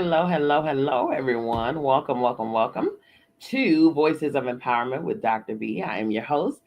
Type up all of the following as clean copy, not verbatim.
Hello, everyone. Welcome to Voices of Empowerment with Dr. B. I am your host,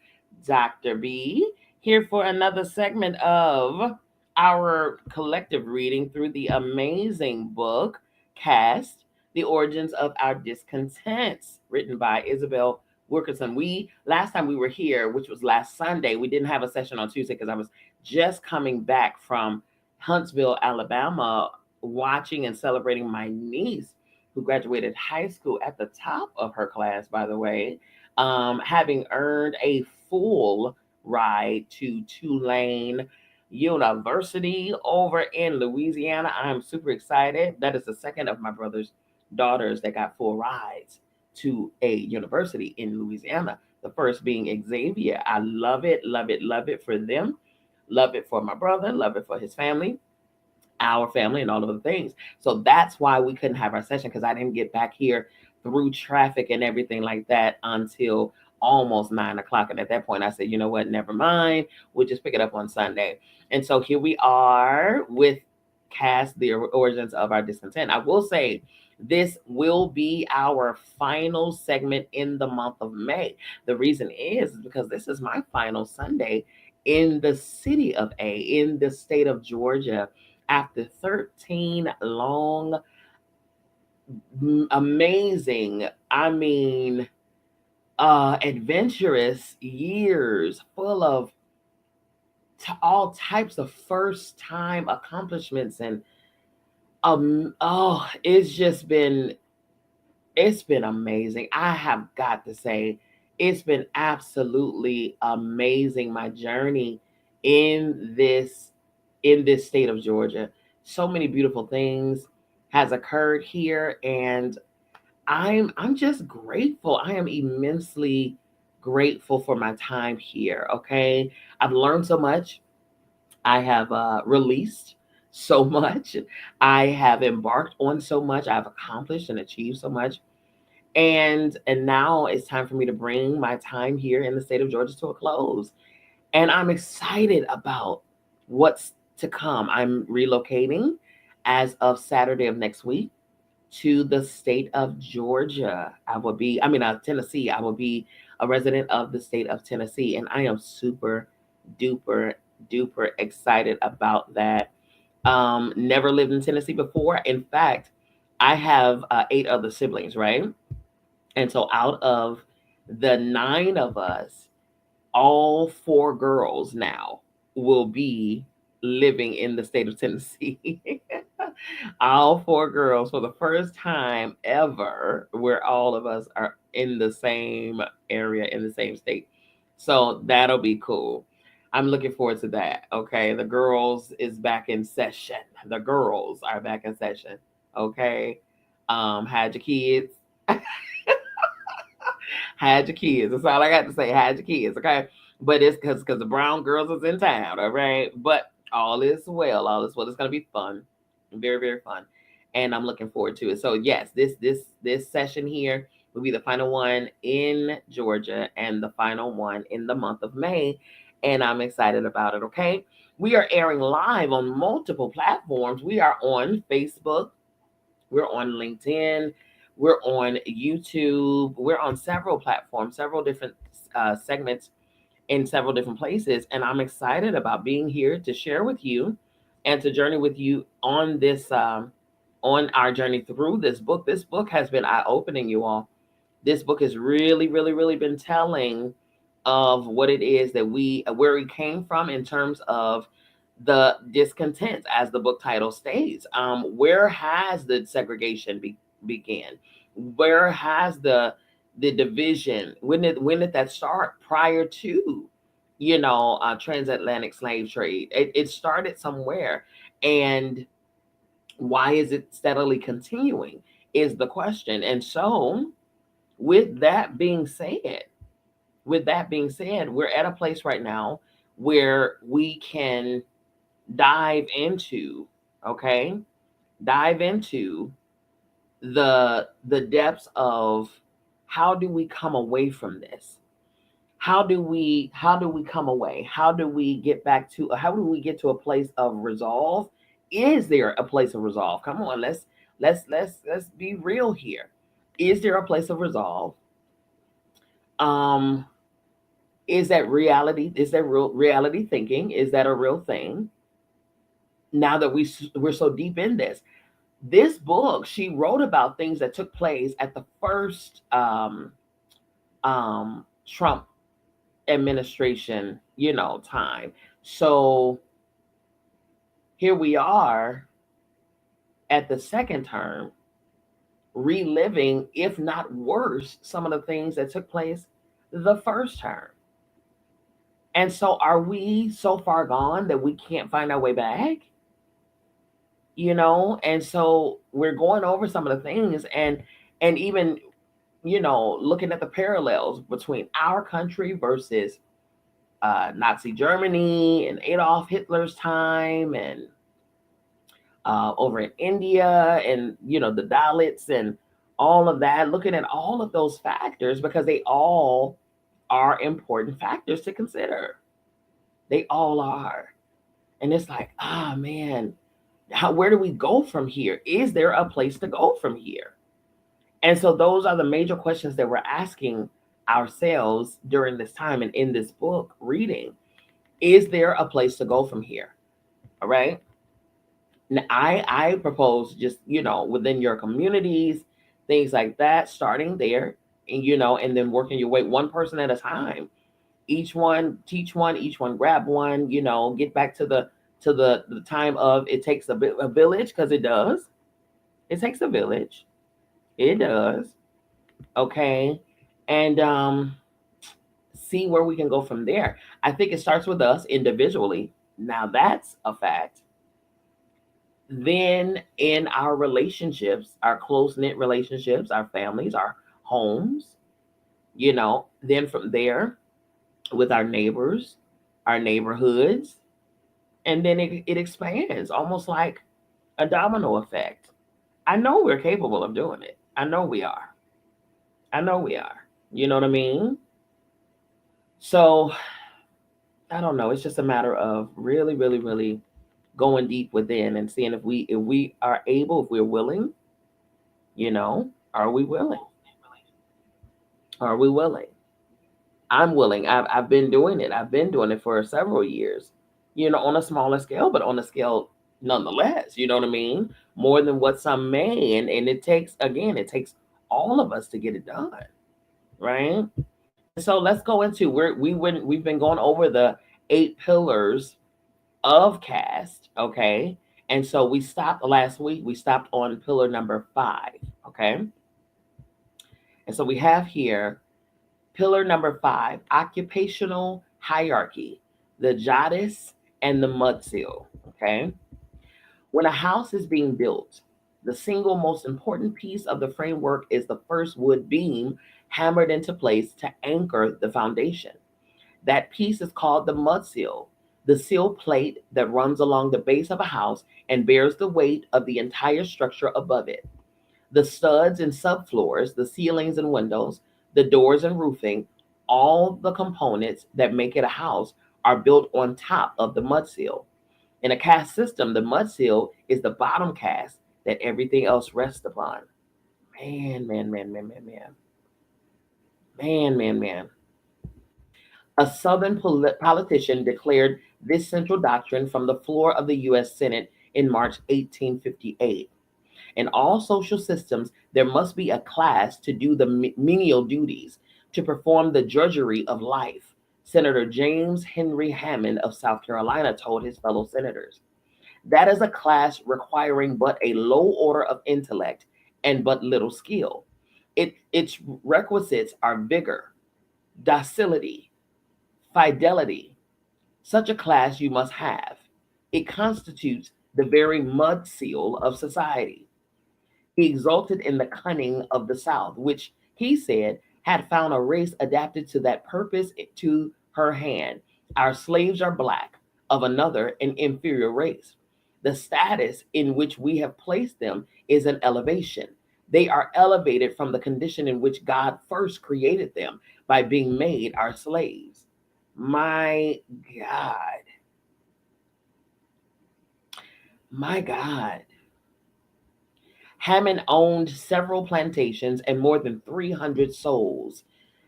Dr. B, here for another segment of our collective reading through the amazing book, Caste, The Origins of Our Discontents, written by Isabel Wilkerson. Last time we were here, which was last Sunday, we didn't have a session on Tuesday because I was just coming back from Huntsville, Alabama, watching and celebrating my niece who graduated high school at the top of her class, by the way, having earned a full ride to Tulane University over in Louisiana. I'm super excited. That is the second of my brother's daughters that got full rides to a university in Louisiana. The first being Xavier. I love it for them. Love it for my brother, love it for his family, our family, and all of the things. So that's why we couldn't have our session, because I didn't get back here through traffic and everything like that until almost 9 o'clock. And at that point, I said, you know what, never mind. We'll just pick it up on Sunday. And so here we are with Caste, the origins of our discontent. I will say this will be our final segment in the month of May. The reason is because this is my final Sunday in the city of A, in the state of Georgia, after 13 long, amazing, adventurous years full of all types of first time accomplishments. And it's been amazing. I have got to say, it's been absolutely amazing, my journey in this state of Georgia. So many beautiful things has occurred here, and I'm just grateful. I am immensely grateful for my time here. Okay, I've learned so much. I have released so much. I have embarked on so much. I've accomplished and achieved so much. And now it's time for me to bring my time here in the state of Georgia to a close. And I'm excited about what's to come. I'm relocating as of Saturday of next week to the state of Georgia. Tennessee. I will be a resident of the state of Tennessee, and I am super duper duper excited about that. Never lived in Tennessee before. In fact, I have 8 other siblings, right? And so out of the 9 of us, all 4 girls now will be living in the state of Tennessee. All 4 girls for the first time ever, where all of us are in the same area, in the same state. So that'll be cool. I'm looking forward to that. Okay. The girls is back in session. The girls are back in session. Okay. Hide your kids. Hide your kids. That's all I got to say. Hide your kids, okay? But it's because the brown girls is in town, all right? But all is well. All is well. It's gonna be fun, very very fun, and I'm looking forward to it. So yes, this session here will be the final one in Georgia and the final one in the month of May, and I'm excited about it. Okay, we are airing live on multiple platforms. We are on Facebook. We're on LinkedIn. We're on YouTube. We're on several platforms, several different segments in several different places. And I'm excited about being here to share with you and to journey with you on this, on our journey through this book. This book has been eye-opening, you all. This book has really, really, really been telling of what it is that where we came from in terms of the discontents, as the book title states. Where has the segregation began? Where has the division? When did that start? Prior to, transatlantic slave trade, it started somewhere, and why is it steadily continuing? Is the question. And so, with that being said, we're at a place right now where we can dive into, okay, dive into the depths of how do we come away from this? How do we come away? How do we get to a place of resolve? Is there a place of resolve? Come on, Let's be real here. Is there a place of resolve? Um, is that reality? Is that real reality thinking? Is that a real thing? Now that we're so deep in this book, she wrote about things that took place at the first Trump administration, time. So here we are at the second term, reliving, if not worse, some of the things that took place the first term. And so, are we so far gone that we can't find our way back? And so we're going over some of the things, and even looking at the parallels between our country versus Nazi Germany and Adolf Hitler's time, and over in India, and the Dalits and all of that. Looking at all of those factors, because they all are important factors to consider. They all are. And it's like, man, where do we go from here? Is there a place to go from here? And so those are the major questions that we're asking ourselves during this time and in this book reading. Is there a place to go from here? All right. Now, I propose, just within your communities, things like that, starting there, and then working your way one person at a time. Each one teach one, each one grab one. Get back to the time of it takes a village, because it does. It takes a village. It does. Okay. And see where we can go from there. I think it starts with us individually. Now that's a fact. Then in our relationships, our close knit relationships, our families, our homes, then from there with our neighbors, our neighborhoods, and then it expands almost like a domino effect. I know we're capable of doing it. I know we are. I know we are. You know what I mean? So I don't know. It's just a matter of really, really, really going deep within and seeing if we are able, if we're willing, are we willing? Are we willing? I'm willing. I've been doing it. I've been doing it for several years, on a smaller scale, but on a scale nonetheless, you know what I mean? More than what some may. And it takes all of us to get it done. Right. And so let's go into we've been going over the 8 pillars of Caste. Okay. And so we stopped last week. We stopped on pillar number 5. Okay. And so we have here pillar number 5, occupational hierarchy, the Jadis and the mud seal. Okay. When a house is being built, the single most important piece of the framework is the first wood beam hammered into place to anchor the foundation. That piece is called the mud seal, the seal plate that runs along the base of a house and bears the weight of the entire structure above it. The studs and subfloors, the ceilings and windows, the doors and roofing, all the components that make it a house are built on top of the mud seal. In a caste system, the mud seal is the bottom caste that everything else rests upon. Man, man, man, man, man, man. Man, man, man. A Southern politician declared this central doctrine from the floor of the U.S. Senate in March 1858. In all social systems, there must be a class to do the menial duties, to perform the drudgery of life, Senator James Henry Hammond of South Carolina told his fellow senators. That is a class requiring but a low order of intellect and but little skill. Its requisites are vigor, docility, fidelity. Such a class you must have. It constitutes the very mud seal of society. He exulted in the cunning of the South, which he said had found a race adapted to that purpose to her hand. Our slaves are black, of another, an inferior race. The status in which we have placed them is an elevation. They are elevated from the condition in which God first created them by being made our slaves. My God. My God. Hammond owned several plantations and more than 300 souls,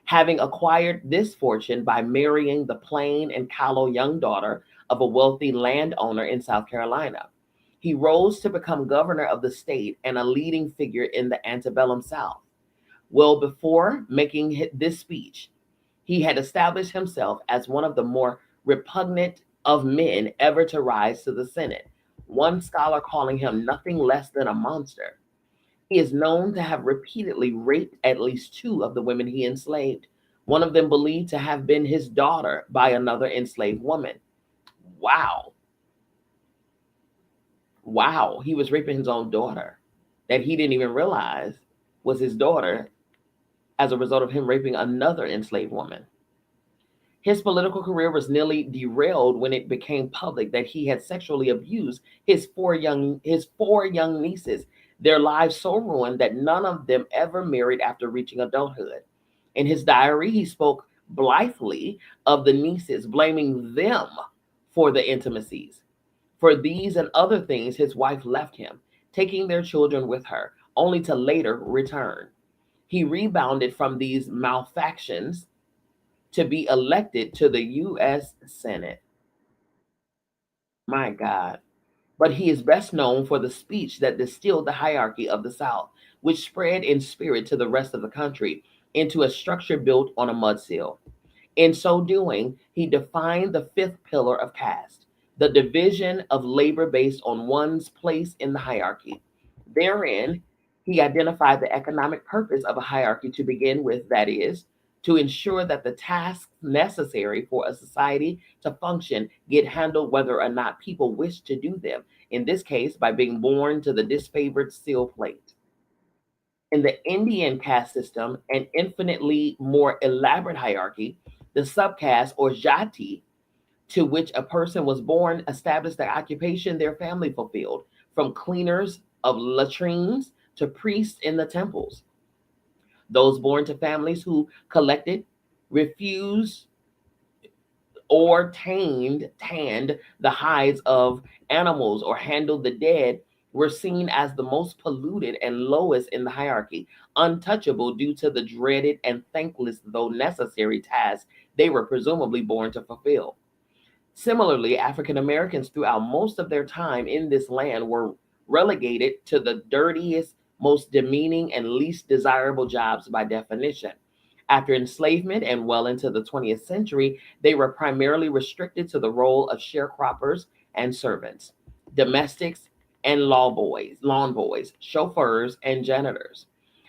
having acquired this fortune by marrying the plain and callow young daughter of a wealthy landowner in South Carolina. He rose to become governor of the state and a leading figure in the antebellum South. Well, before making this speech, he had established himself as one of the more repugnant of men ever to rise to the Senate, one scholar calling him nothing less than a monster. He is known to have repeatedly raped at least two of the women he enslaved, one of them believed to have been his daughter by another enslaved woman. Wow. Wow. He was raping his own daughter that he didn't even realize was his daughter as a result of him raping another enslaved woman. His political career was nearly derailed when it became public that he had sexually abused his four young nieces, their lives so ruined that none of them ever married after reaching adulthood. In his diary, he spoke blithely of the nieces, blaming them for the intimacies. For these and other things, his wife left him, taking their children with her, only to later return. He rebounded from these malfactions to be elected to the U.S. Senate. My God. But he is best known for the speech that distilled the hierarchy of the South, which spread in spirit to the rest of the country into a structure built on a mudsill. In so doing, he defined the fifth pillar of caste, the division of labor based on one's place in the hierarchy. Therein, he identified the economic purpose of a hierarchy to begin with, that is, to ensure that the tasks necessary for a society to function get handled whether or not people wish to do them, in this case, by being born to the disfavored steel plate. In the Indian caste system, an infinitely more elaborate hierarchy, the subcaste or jati, to which a person was born, established the occupation their family fulfilled, from cleaners of latrines to priests in the temples. Those born to families who collected, refused, or tanned the hides of animals or handled the dead were seen as the most polluted and lowest in the hierarchy, untouchable due to the dreaded and thankless, though necessary, tasks they were presumably born to fulfill. Similarly, African Americans throughout most of their time in this land were relegated to the dirtiest, most demeaning, and least desirable jobs by definition. After enslavement and well into the 20th century, they were primarily restricted to the role of sharecroppers and servants, domestics and lawn boys, chauffeurs, and janitors.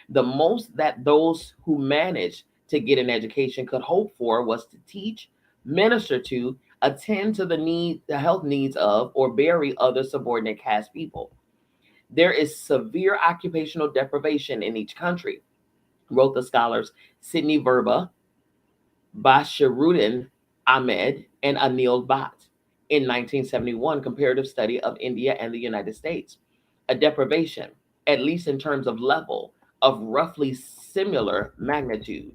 The most that those who managed to get an education could hope for was to teach, minister to, attend to the health needs of, or bury other subordinate caste people. There is severe occupational deprivation in each country, wrote the scholars Sidney Verba, Bashiruddin Ahmed, and Anil Bhatt in 1971 comparative study of India and the United States. A deprivation, at least in terms of level, of roughly similar magnitude.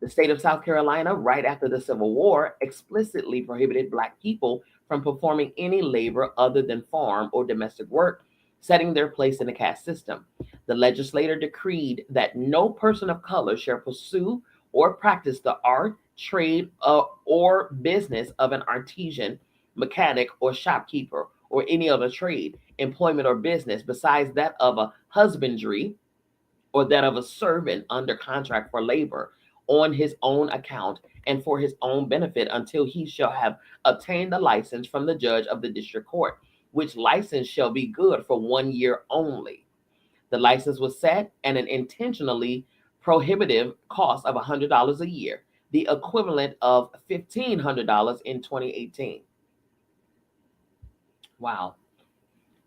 The state of South Carolina, right after the Civil War, explicitly prohibited Black people from performing any labor other than farm or domestic work, setting their place in the caste system. The legislature decreed that no person of color shall pursue or practice the art, trade, or business of an artisan, mechanic, or shopkeeper, or any other trade, employment, or business besides that of a husbandry or that of a servant under contract for labor on his own account and for his own benefit until he shall have obtained a license from the judge of the district court, which license shall be good for 1 year only. The license was set at an intentionally prohibitive cost of $100 a year, the equivalent of $1,500 in 2018. Wow.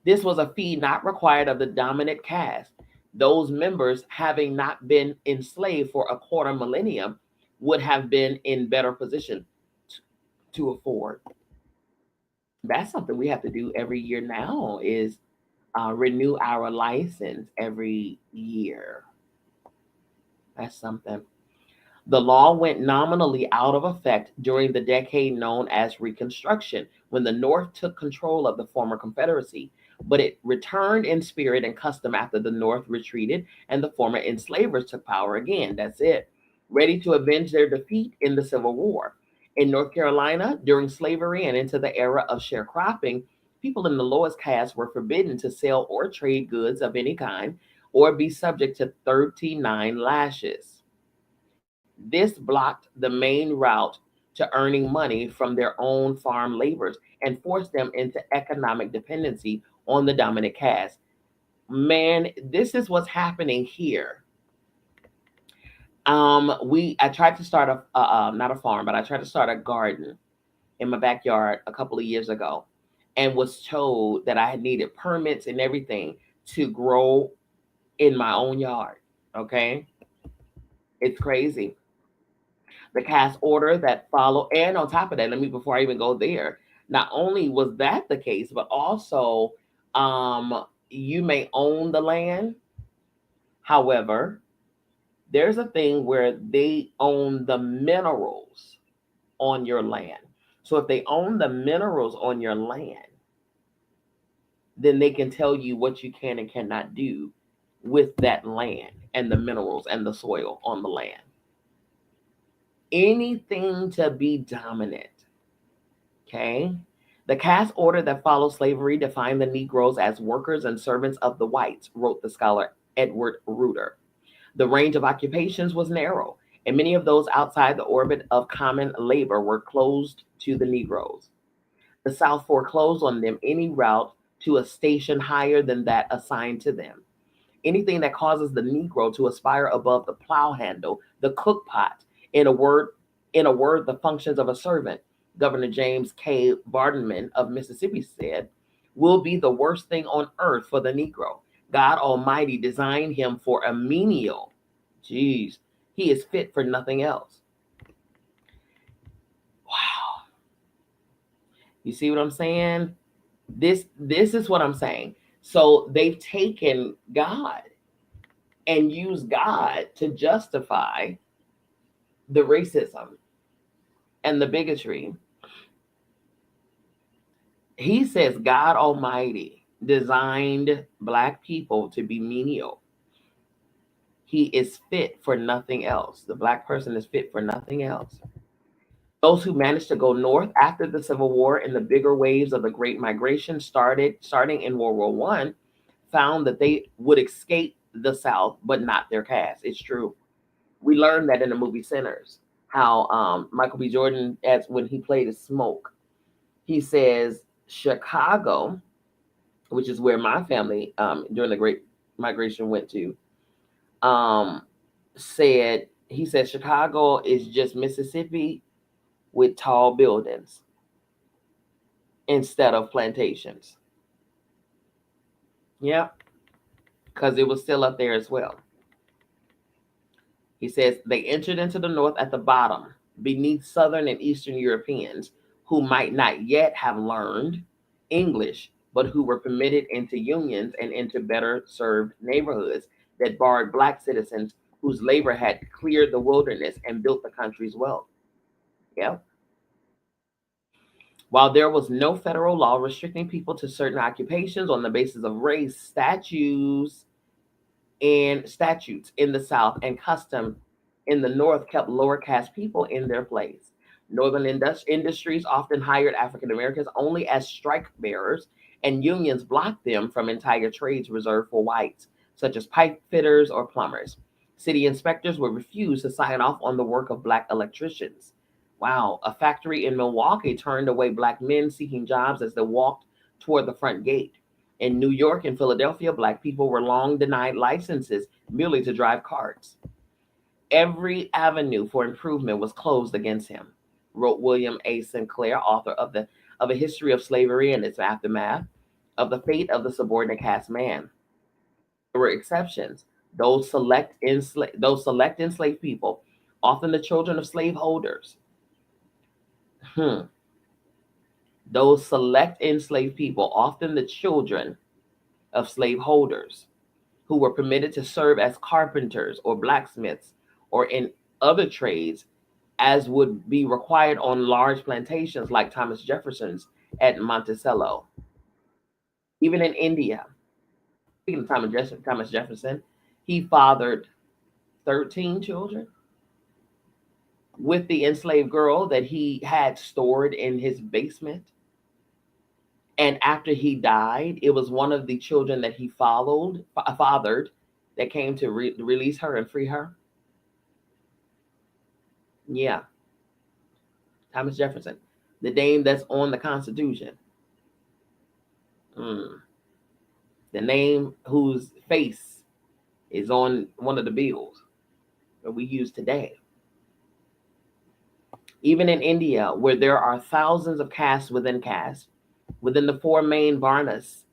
This was a fee not required of the dominant caste. Those members, having not been enslaved for a quarter millennium, would have been in better position to afford. That's something we have to do every year now is renew our license every year. That's something. The law went nominally out of effect during the decade known as Reconstruction, when the North took control of the former Confederacy, but it returned in spirit and custom after the North retreated and the former enslavers took power again. That's it. Ready to avenge their defeat in the Civil War. In North Carolina, during slavery and into the era of sharecropping, people in the lowest caste were forbidden to sell or trade goods of any kind or be subject to 39 lashes. This blocked the main route to earning money from their own farm labors and forced them into economic dependency on the dominant caste. Man, this is what's happening here. I tried to start not a farm, but I tried to start a garden in my backyard a couple of years ago, and was told that I had needed permits and everything to grow in my own yard. Okay, it's crazy. The caste order that followed, and on top of that, let me before I even go there, not only was that the case, but also you may own the land. However, there's a thing where they own the minerals on your land. So if they own the minerals on your land, then they can tell you what you can and cannot do with that land and the minerals and the soil on the land. Anything to be dominant. Okay. The caste order that followed slavery defined the Negroes as workers and servants of the whites, wrote the scholar Edward Reuter. The range of occupations was narrow, and many of those outside the orbit of common labor were closed to the Negroes. The South foreclosed on them any route to a station higher than that assigned to them. Anything that causes the Negro to aspire above the plow handle, the cook pot, in a word, the functions of a servant, Governor James K. Vardaman of Mississippi said, will be the worst thing on earth for the Negro. God Almighty designed him for a menial. Jeez, he is fit for nothing else. Wow. You see what I'm saying? This is what I'm saying. So they've taken God and used God to justify the racism and the bigotry. He says God Almighty designed Black people to be menial. He is fit for nothing else. The Black person is fit for nothing else. Those who managed to go north after the Civil War in the bigger waves of the Great Migration starting in World War One, found that they would escape the South, but not their caste. It's true. We learned that in the movie Sinners, how Michael B. Jordan, as when he played as Smoke, he says Chicago, which is where my family during the Great Migration went to, he said Chicago is just Mississippi with tall buildings instead of plantations. Yep, because it was still up there as well. He says they entered into the North at the bottom, beneath Southern and Eastern Europeans who might not yet have learned English, but who were permitted into unions and into better served neighborhoods that barred Black citizens whose labor had cleared the wilderness and built the country's wealth. Yeah. While there was no federal law restricting people to certain occupations on the basis of race, statutes in the South and custom in the North kept lower caste people in their place. Northern industries often hired African Americans only as strike bearers, and unions blocked them from entire trades reserved for whites, such as pipe fitters or plumbers. City inspectors were refused to sign off on the work of Black electricians. Wow, a factory in Milwaukee turned away Black men seeking jobs as they walked toward the front gate. In New York and Philadelphia, Black people were long denied licenses merely to drive carts. Every avenue for improvement was closed against him, wrote William A. Sinclair, author of A History of Slavery and Its Aftermath, of the fate of the subordinate caste man. There were exceptions. Those select enslaved people, often the children of slaveholders. Those select enslaved people, often the children of slaveholders, who were permitted to serve as carpenters or blacksmiths or in other trades as would be required on large plantations like Thomas Jefferson's at Monticello. Even in India, speaking of Thomas Jefferson, he fathered 13 children with the enslaved girl that he had stored in his basement. And after he died, it was one of the children that he fathered that came to release her and free her. Yeah, Thomas Jefferson, the name that's on the Constitution. Mm. The name whose face is on one of the bills that we use today. Even in India, where there are thousands of castes within caste, within the four main varnas,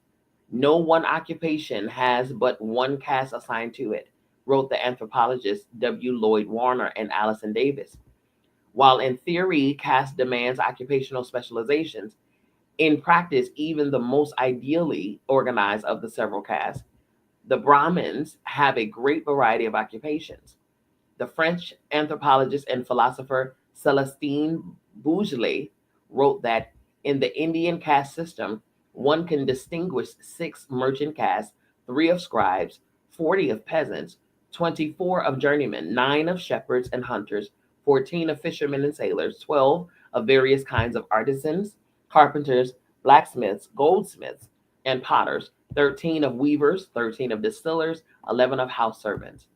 no one occupation has but one caste assigned to it, wrote the anthropologists W. Lloyd Warner and Allison Davis. While in theory, caste demands occupational specializations, in practice, even the most ideally organized of the several castes, the Brahmins have a great variety of occupations. The French anthropologist and philosopher Celestine Bouglet wrote that in the Indian caste system, one can distinguish 6 merchant castes, 3 of scribes, 40 of peasants, 24 of journeymen, 9 of shepherds and hunters, 14 of fishermen and sailors, 12 of various kinds of artisans, carpenters, blacksmiths, goldsmiths, and potters, 13 of weavers, 13 of distillers, 11 of house servants.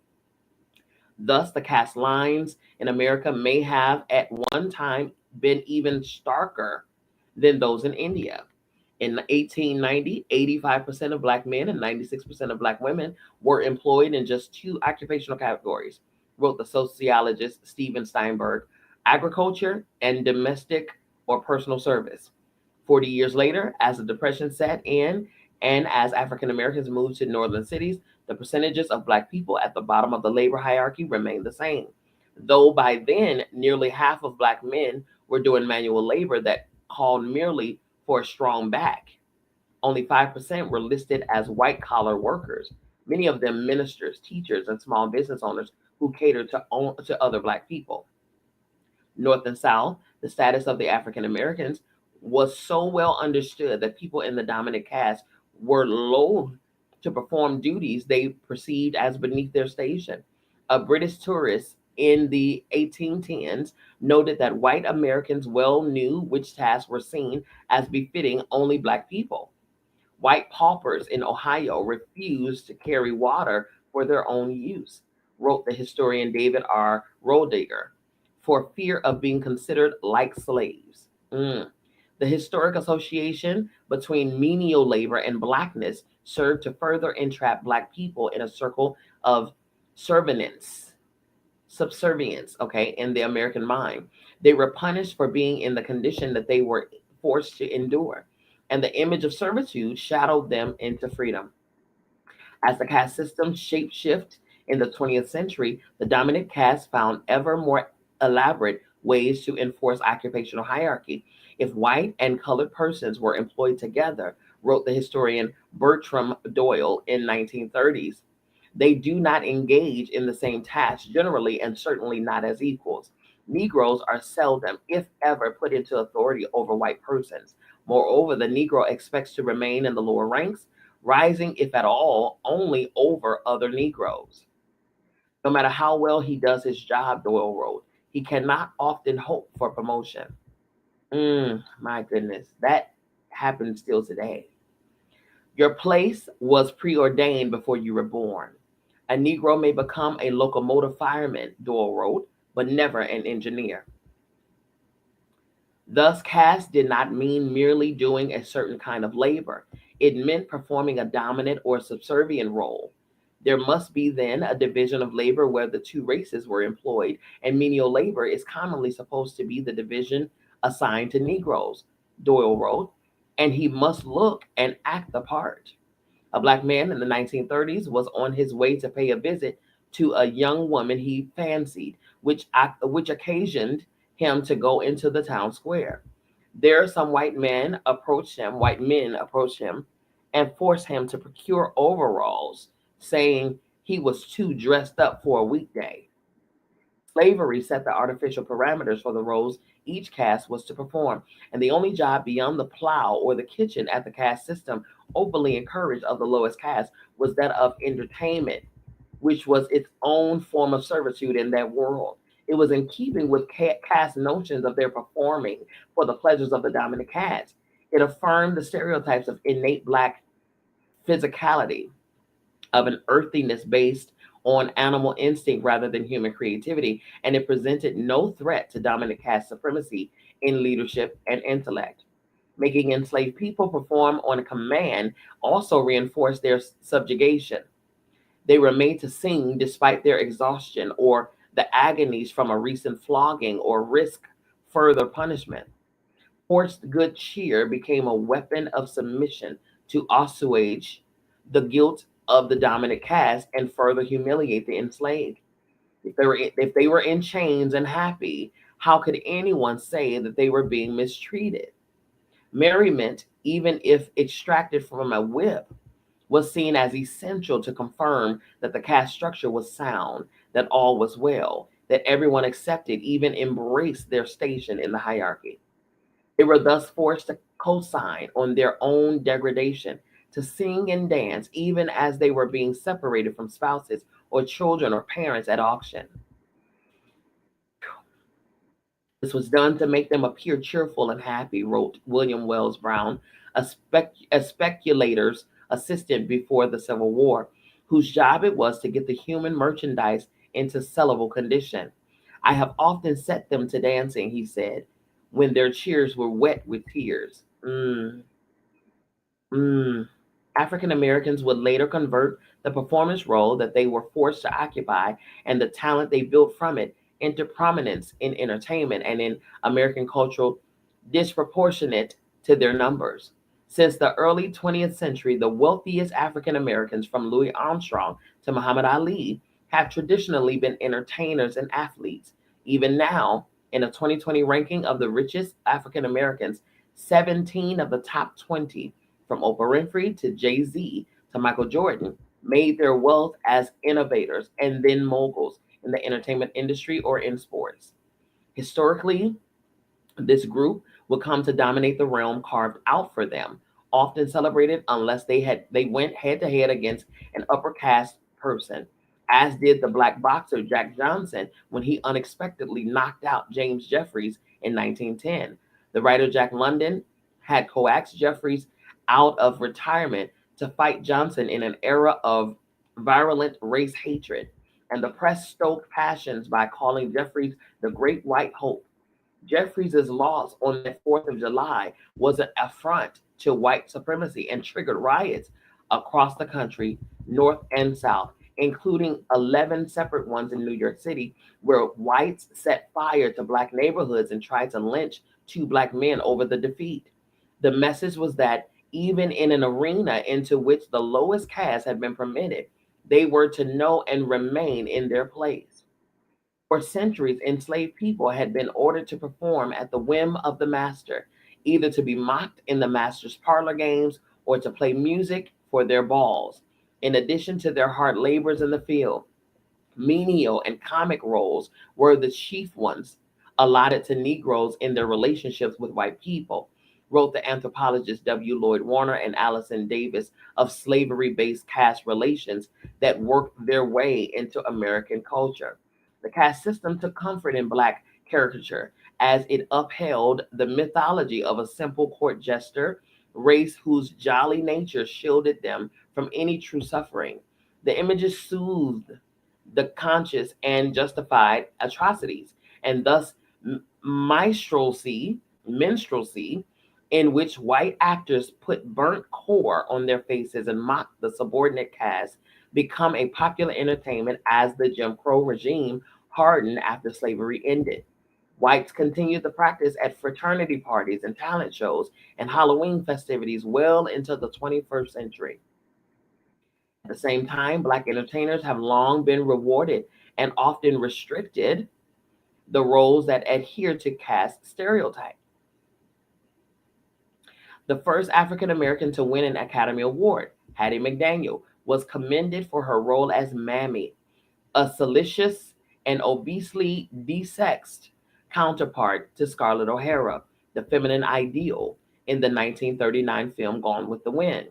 Thus, the caste lines in America may have at one time been even starker than those in India. In 1890, 85% of Black men and 96% of Black women were employed in just 2 occupational categories, wrote the sociologist Steven Steinberg: agriculture and domestic or personal service. 40 years later, as the Depression set in and as African Americans moved to northern cities, the percentages of Black people at the bottom of the labor hierarchy remained the same. Though by then, nearly half of Black men were doing manual labor that called merely for a strong back. Only 5% were listed as white collar workers, many of them ministers, teachers, and small business owners who catered to other Black people. North and South, the status of the African Americans was so well understood that people in the dominant caste were loath to perform duties they perceived as beneath their station. A British tourist in the 1810s noted that white Americans well knew which tasks were seen as befitting only Black people. White paupers in Ohio refused to carry water for their own use, wrote the historian David R. Roediger, for fear of being considered like slaves. The historic association between menial labor and Blackness served to further entrap Black people in a circle of subservience, in the American mind. They were punished for being in the condition that they were forced to endure, and the image of servitude shadowed them into freedom. As the caste system shapeshift in the 20th century, the dominant caste found ever more elaborate ways to enforce occupational hierarchy. If white and colored persons were employed together, wrote the historian Bertram Doyle in 1930s, they do not engage in the same tasks generally and certainly not as equals. Negroes are seldom, if ever, put into authority over white persons. Moreover, the Negro expects to remain in the lower ranks, rising, if at all, only over other Negroes. No matter how well he does his job, Doyle wrote, he cannot often hope for promotion. My goodness, that happens still today. Your place was preordained before you were born. A Negro may become a locomotive fireman, Doyle wrote, but never an engineer. Thus, caste did not mean merely doing a certain kind of labor. It meant performing a dominant or subservient role. There must be then a division of labor where the two races were employed, and menial labor is commonly supposed to be the division assigned to Negroes, Doyle wrote, and he must look and act the part. A Black man in the 1930s was on his way to pay a visit to a young woman he fancied, which occasioned him to go into the town square. There, some white men approached him, and forced him to procure overalls, saying he was too dressed up for a weekday. Slavery set the artificial parameters for the roles each caste was to perform, and the only job beyond the plow or the kitchen at the caste system openly encouraged of the lowest caste was that of entertainment, which was its own form of servitude in that world. It was in keeping with caste notions of their performing for the pleasures of the dominant caste. It affirmed the stereotypes of innate black physicality, of an earthiness based on animal instinct rather than human creativity, and it presented no threat to dominant caste supremacy in leadership and intellect. Making enslaved people perform on command also reinforced their subjugation. They were made to sing despite their exhaustion or the agonies from a recent flogging or risk further punishment. Forced good cheer became a weapon of submission to assuage the guilt of the dominant caste and further humiliate the enslaved. If they were in chains and happy, how could anyone say that they were being mistreated? Merriment, even if extracted from a whip, was seen as essential to confirm that the caste structure was sound, that all was well, that everyone accepted, even embraced their station in the hierarchy. They were thus forced to co-sign on their own degradation, to sing and dance even as they were being separated from spouses or children or parents at auction. This was done to make them appear cheerful and happy, wrote William Wells Brown, a speculator's assistant before the Civil War, whose job it was to get the human merchandise into sellable condition. I have often set them to dancing, he said, when their cheers were wet with tears. Mm. African Americans would later convert the performance role that they were forced to occupy and the talent they built from it into prominence in entertainment and in American culture disproportionate to their numbers. Since the early 20th century, the wealthiest African Americans, from Louis Armstrong to Muhammad Ali, have traditionally been entertainers and athletes. Even now, in a 2020 ranking of the richest African Americans, 17 of the top 20, from Oprah Winfrey to Jay-Z to Michael Jordan, made their wealth as innovators and then moguls in the entertainment industry or in sports. Historically, this group would come to dominate the realm carved out for them, often celebrated unless they went head to head against an upper caste person, as did the black boxer Jack Johnson when he unexpectedly knocked out James Jeffries in 1910. The writer Jack London had coaxed Jeffries out of retirement to fight Johnson in an era of virulent race hatred, and the press stoked passions by calling Jeffries the Great White Hope. Jeffries' loss on that 4th of July was an affront to white supremacy and triggered riots across the country, north and south, including 11 separate ones in New York City, where whites set fire to black neighborhoods and tried to lynch 2 black men over the defeat. The message was that even in an arena into which the lowest caste had been permitted, they were to know and remain in their place. For centuries, enslaved people had been ordered to perform at the whim of the master, either to be mocked in the master's parlor games or to play music for their balls, in addition to their hard labors in the field. Menial and comic roles were the chief ones allotted to Negroes in their relationships with white people, wrote the anthropologists W. Lloyd Warner and Allison Davis of slavery-based caste relations that worked their way into American culture. The caste system took comfort in Black caricature as it upheld the mythology of a simple court jester, race whose jolly nature shielded them from any true suffering. The images soothed the conscious and justified atrocities, and thus minstrelsy, in which white actors put burnt core on their faces and mocked the subordinate caste, become a popular entertainment as the Jim Crow regime hardened after slavery ended. Whites continued the practice at fraternity parties and talent shows and Halloween festivities well into the 21st century. At the same time, Black entertainers have long been rewarded and often restricted the roles that adhere to caste stereotype. The first African American to win an Academy Award, Hattie McDaniel, was commended for her role as Mammy, a salacious an obesely desexed counterpart to Scarlett O'Hara, the feminine ideal in the 1939 film Gone with the Wind.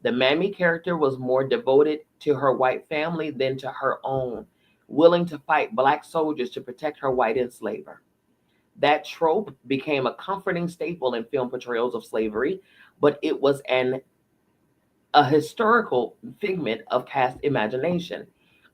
The Mammy character was more devoted to her white family than to her own, willing to fight black soldiers to protect her white enslaver. That trope became a comforting staple in film portrayals of slavery, but it was a historical figment of caste imagination.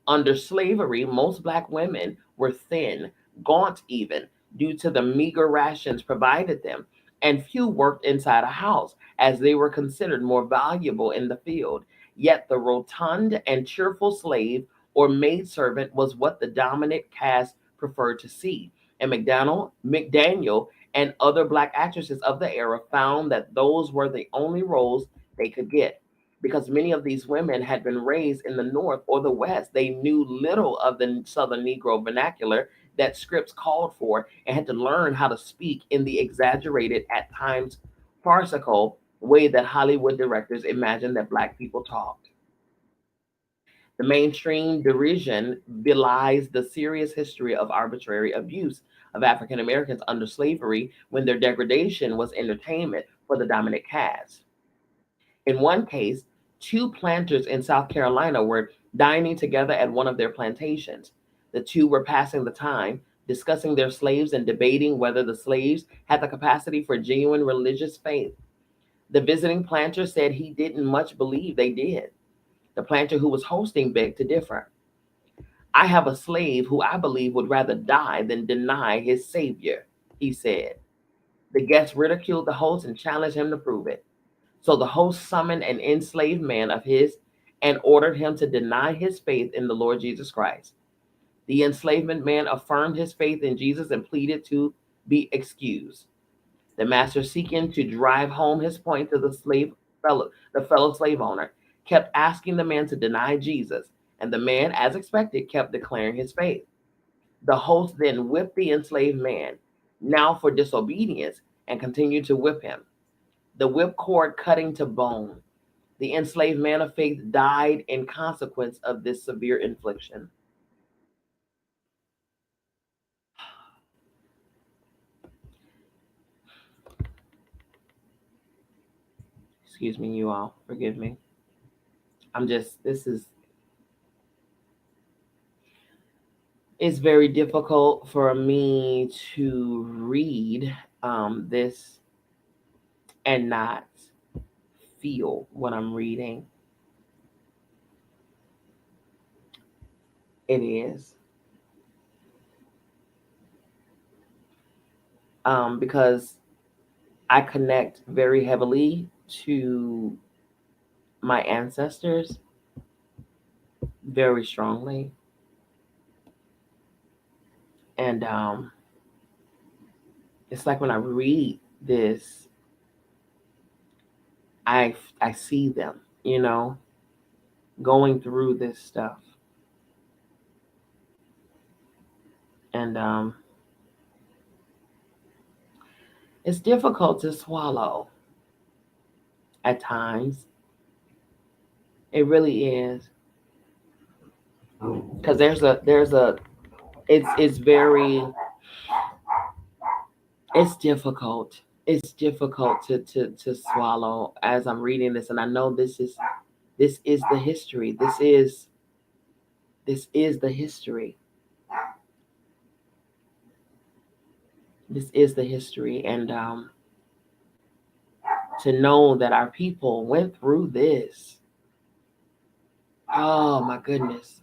Under slavery, most black women were thin, gaunt even, due to the meager rations provided them, and few worked inside a house, as they were considered more valuable in the field. Yet the rotund and cheerful slave or maidservant was what the dominant caste preferred to see. And McDaniel and other black actresses of the era found that those were the only roles they could get because many of these women had been raised in the North or the West. They knew little of the Southern Negro vernacular that scripts called for and had to learn how to speak in the exaggerated, at times farcical way that Hollywood directors imagined that Black people talked. The mainstream derision belies the serious history of arbitrary abuse of African Americans under slavery when their degradation was entertainment for the dominant caste. In one case, two planters in South Carolina were dining together at one of their plantations. The two were passing the time, discussing their slaves and debating whether the slaves had the capacity for genuine religious faith. The visiting planter said he didn't much believe they did. The planter who was hosting begged to differ. I have a slave who I believe would rather die than deny his savior, he said. The guest ridiculed the host and challenged him to prove it. So the host summoned an enslaved man of his and ordered him to deny his faith in the Lord Jesus Christ. The enslavement man affirmed his faith in Jesus and pleaded to be excused. The master, seeking to drive home his point to the fellow slave owner, kept asking the man to deny Jesus, and the man, as expected, kept declaring his faith. The host then whipped the enslaved man, now for disobedience, and continued to whip him, the whip cord cutting to bone. The enslaved man of faith died in consequence of this severe infliction. Excuse me, you all. Forgive me. It's very difficult for me to read this and not feel what I'm reading. It is. Because I connect very heavily to my ancestors very strongly. And it's like when I read this, I see them, going through this stuff. And it's difficult to swallow at times. It really is. Because it's very, it's difficult. It's difficult to swallow as I'm reading this. And I know this is the history. This is the history. This is the history. And to know that our people went through this. Oh my goodness.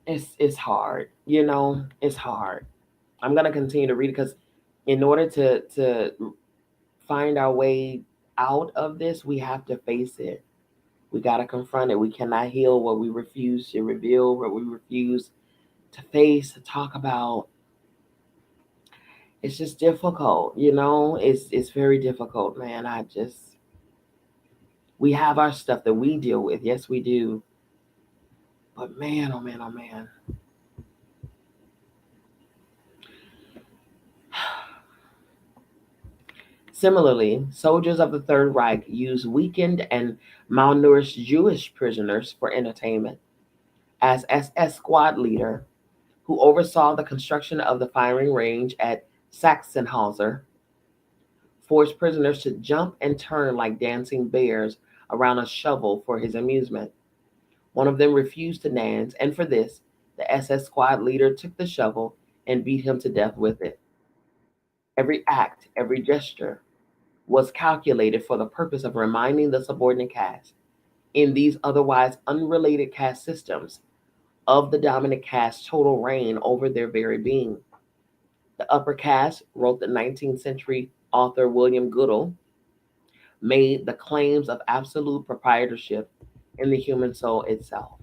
It's hard, it's hard. I'm gonna continue to read it because in order to find our way out of this, we have to face it. We gotta confront it. We cannot heal what we refuse to reveal, what we refuse to face, to talk about. It's just difficult, it's very difficult, man. We have our stuff that we deal with. Yes, we do. But man, oh man, oh man. Similarly, soldiers of the Third Reich used weakened and malnourished Jewish prisoners for entertainment. As SS squad leader, who oversaw the construction of the firing range at Sachsenhausen, forced prisoners to jump and turn like dancing bears around a shovel for his amusement. One of them refused to dance, and for this, the SS squad leader took the shovel and beat him to death with it. Every act, every gesture was calculated for the purpose of reminding the subordinate caste in these otherwise unrelated caste systems of the dominant caste's total reign over their very being. The upper caste, wrote the 19th century author William Goodell, made the claims of absolute proprietorship in the human soul itself.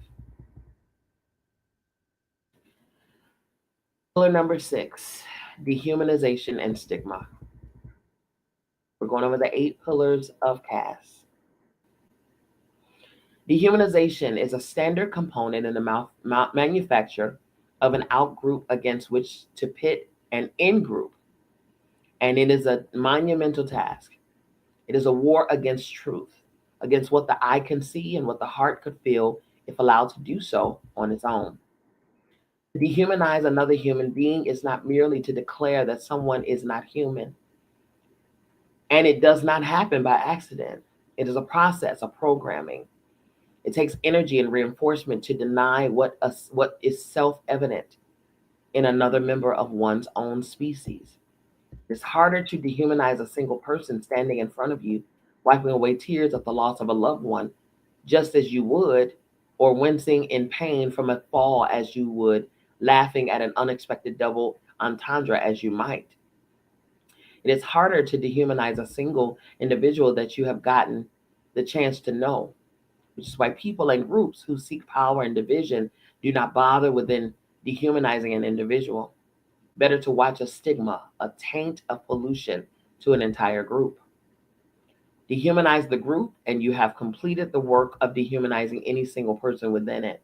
Pillar number 6, dehumanization and stigma. We're going over the 8 pillars of caste. Dehumanization is a standard component in the manufacture of an outgroup against which to pit an in-group, and it is a monumental task. It is a war against truth, against what the eye can see and what the heart could feel if allowed to do so on its own. To dehumanize another human being is not merely to declare that someone is not human, and it does not happen by accident. It is a process of programming. It takes energy and reinforcement to deny what is self-evident in another member of one's own species. It's harder to dehumanize a single person standing in front of you, wiping away tears at the loss of a loved one, just as you would, or wincing in pain from a fall as you would, laughing at an unexpected double entendre as you might. It is harder to dehumanize a single individual that you have gotten the chance to know, which is why people and groups who seek power and division do not bother with dehumanizing an individual. Better to watch a stigma, a taint of pollution to an entire group. Dehumanize the group, and you have completed the work of dehumanizing any single person within it.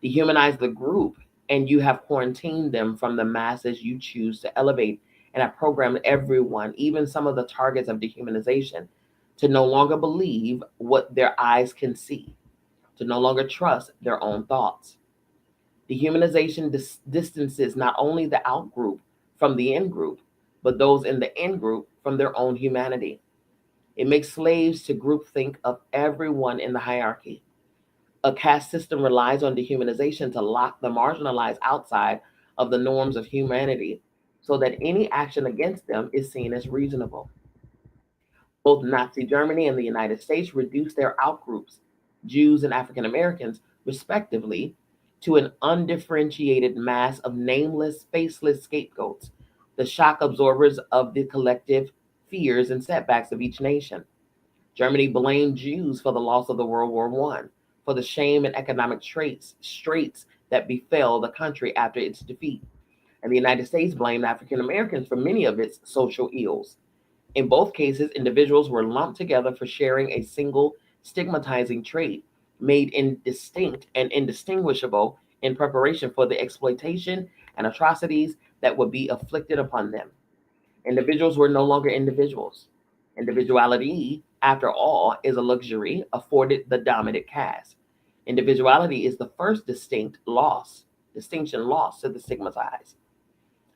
Dehumanize the group, and you have quarantined them from the masses you choose to elevate, and have programmed everyone, even some of the targets of dehumanization, to no longer believe what their eyes can see, to no longer trust their own thoughts. Dehumanization distances not only the out group from the in group, but those in the in group from their own humanity. It makes slaves to groupthink of everyone in the hierarchy. A caste system relies on dehumanization to lock the marginalized outside of the norms of humanity so that any action against them is seen as reasonable. Both Nazi Germany and the United States reduced their outgroups, Jews and African Americans, respectively, to an undifferentiated mass of nameless, faceless scapegoats, the shock absorbers of the collective fears and setbacks of each nation. Germany blamed Jews for the loss of the World War I, for the shame and economic straits that befell the country after its defeat. And the United States blamed African Americans for many of its social ills. In both cases, individuals were lumped together for sharing a single stigmatizing trait, made indistinct and indistinguishable in preparation for the exploitation and atrocities that would be afflicted upon them. Individuals were no longer individuals. Individuality, after all, is a luxury afforded the dominant caste. Individuality is the first distinction lost to the stigmatized.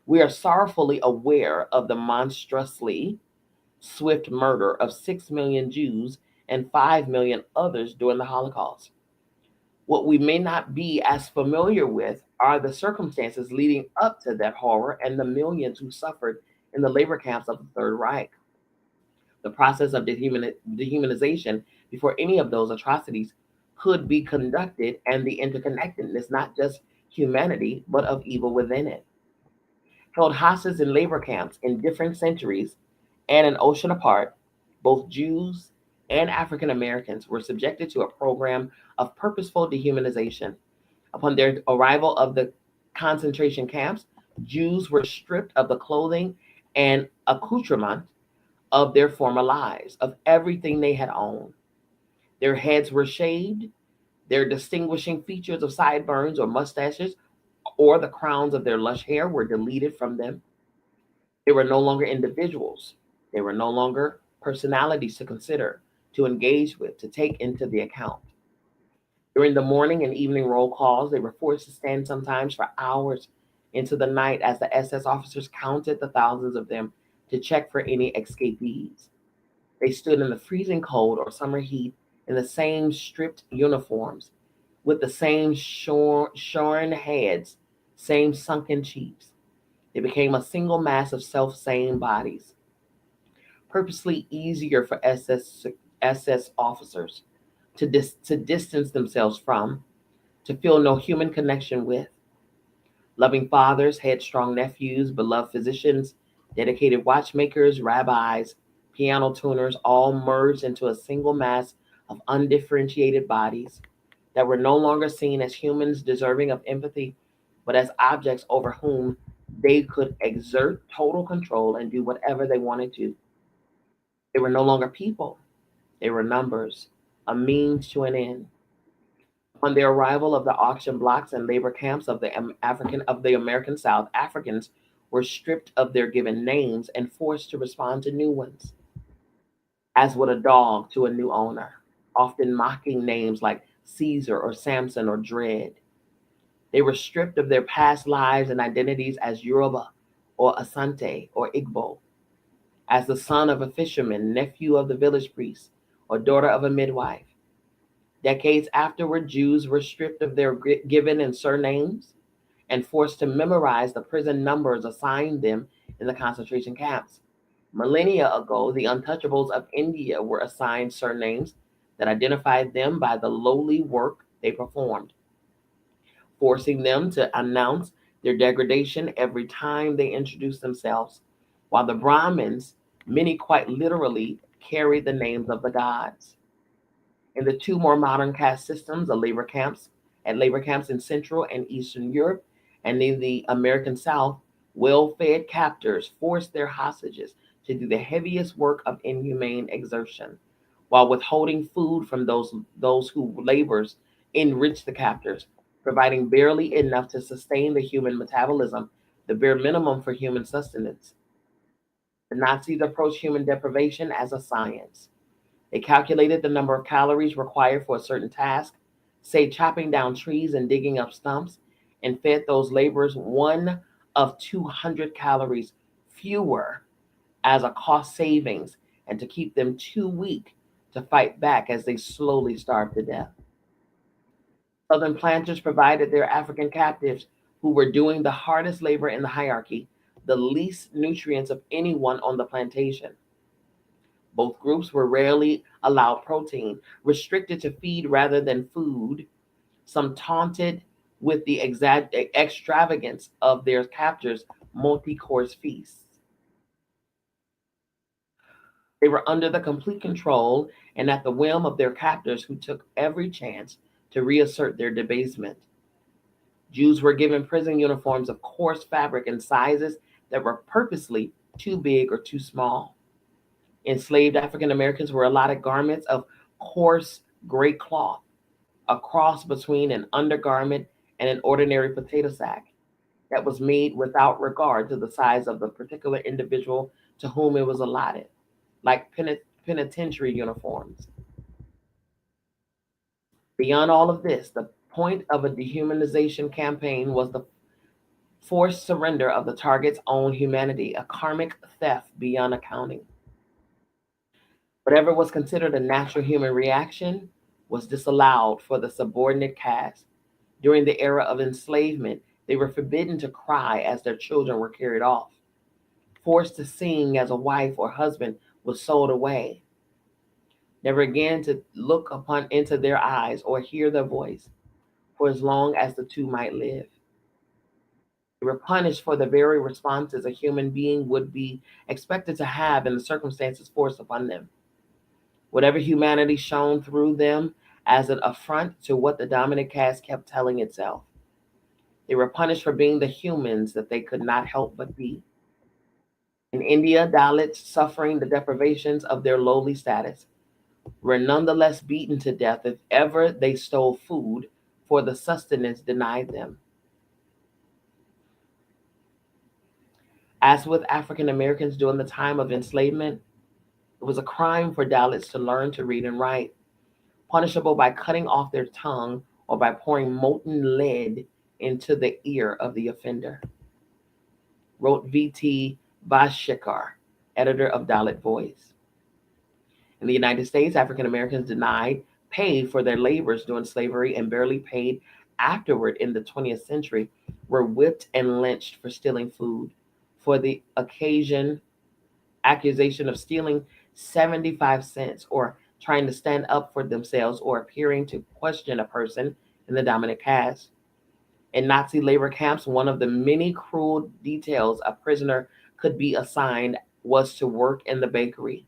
We are sorrowfully aware of the monstrously swift murder of 6 million Jews and 5 million others during the Holocaust. What we may not be as familiar with are the circumstances leading up to that horror and the millions who suffered in the labor camps of the Third Reich. The process of dehumanization before any of those atrocities could be conducted, and the interconnectedness, not just humanity, but of evil within it. Held hostage in labor camps in different centuries and an ocean apart, both Jews and African Americans were subjected to a program of purposeful dehumanization. Upon their arrival of the concentration camps, Jews were stripped of the clothing and accoutrement of their former lives, of everything they had owned. Their heads were shaved, their distinguishing features of sideburns or mustaches or the crowns of their lush hair were deleted from them. They were no longer individuals. They were no longer personalities to consider, to engage with, to take into the account. During the morning and evening roll calls, they were forced to stand sometimes for hours into the night as the SS officers counted the thousands of them to check for any escapees. They stood in the freezing cold or summer heat in the same stripped uniforms, with the same shorn heads, same sunken cheeks. They became a single mass of self-same bodies, purposely easier for SS officers to distance themselves from, to feel no human connection with. Loving fathers, headstrong nephews, beloved physicians, dedicated watchmakers, rabbis, piano tuners, all merged into a single mass of undifferentiated bodies that were no longer seen as humans deserving of empathy, but as objects over whom they could exert total control and do whatever they wanted to. They were no longer people, they were numbers, a means to an end. On the arrival of the auction blocks and labor camps of the American South, Africans were stripped of their given names and forced to respond to new ones, as would a dog to a new owner, often mocking names like Caesar or Samson or Dread. They were stripped of their past lives and identities as Yoruba or Asante or Igbo, as the son of a fisherman, nephew of the village priest, or daughter of a midwife. Decades afterward, Jews were stripped of their given and surnames and forced to memorize the prison numbers assigned them in the concentration camps. Millennia ago, the untouchables of India were assigned surnames that identified them by the lowly work they performed, forcing them to announce their degradation every time they introduced themselves, while the Brahmins, many quite literally, carried the names of the gods. In the two more modern caste systems, labor camps in Central and Eastern Europe, and in the American South, well-fed captors forced their hostages to do the heaviest work of inhumane exertion, while withholding food from those who labors enriched the captors, providing barely enough to sustain the human metabolism, the bare minimum for human sustenance. The Nazis approached human deprivation as a science. They calculated the number of calories required for a certain task, say chopping down trees and digging up stumps, and fed those laborers one of 200 calories fewer as a cost savings and to keep them too weak to fight back as they slowly starved to death. Southern planters provided their African captives, who were doing the hardest labor in the hierarchy, the least nutrients of anyone on the plantation. Both groups were rarely allowed protein, restricted to feed rather than food. Some taunted with the extravagance of their captors' multi-course feasts. They were under the complete control and at the whim of their captors, who took every chance to reassert their debasement. Jews were given prison uniforms of coarse fabric in sizes that were purposely too big or too small. Enslaved African Americans were allotted garments of coarse gray cloth, a cross between an undergarment and an ordinary potato sack, that was made without regard to the size of the particular individual to whom it was allotted, like penitentiary uniforms. Beyond all of this, the point of a dehumanization campaign was the forced surrender of the target's own humanity, a karmic theft beyond accounting. Whatever was considered a natural human reaction was disallowed for the subordinate caste. During the era of enslavement, they were forbidden to cry as their children were carried off, forced to sing as a wife or husband was sold away, never again to look upon into their eyes or hear their voice for as long as the two might live. They were punished for the very responses a human being would be expected to have in the circumstances forced upon them. Whatever humanity shone through them as an affront to what the dominant caste kept telling itself. They were punished for being the humans that they could not help but be. In India, Dalits, suffering the deprivations of their lowly status, were nonetheless beaten to death if ever they stole food for the sustenance denied them. As with African Americans during the time of enslavement, it was a crime for Dalits to learn to read and write, punishable by cutting off their tongue or by pouring molten lead into the ear of the offender, wrote V.T. Bashikar, editor of Dalit Voice. In the United States, African Americans denied pay for their labors during slavery and barely paid afterward in the 20th century were whipped and lynched for stealing food. For the occasion, accusation of stealing 75 cents or trying to stand up for themselves or appearing to question a person in the dominant caste. In Nazi labor camps, one of the many cruel details a prisoner could be assigned was to work in the bakery.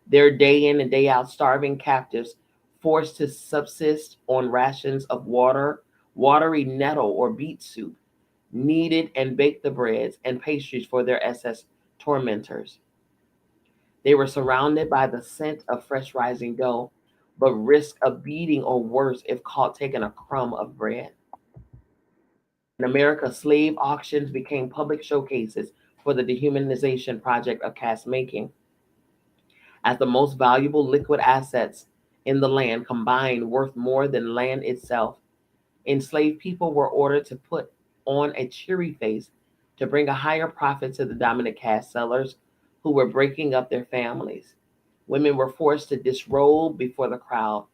Their day in and day out starving captives forced to subsist on rations of watery nettle or beet soup, kneaded and baked the breads and pastries for their SS tormentors. They were surrounded by the scent of fresh rising dough, but risked a beating or worse if caught taking a crumb of bread. In America, slave auctions became public showcases for the dehumanization project of caste making. As the most valuable liquid assets in the land combined worth more than land itself, enslaved people were ordered to put on a cheery face to bring a higher profit to the dominant caste sellers who were breaking up their families. Women were forced to disrobe before the crowd,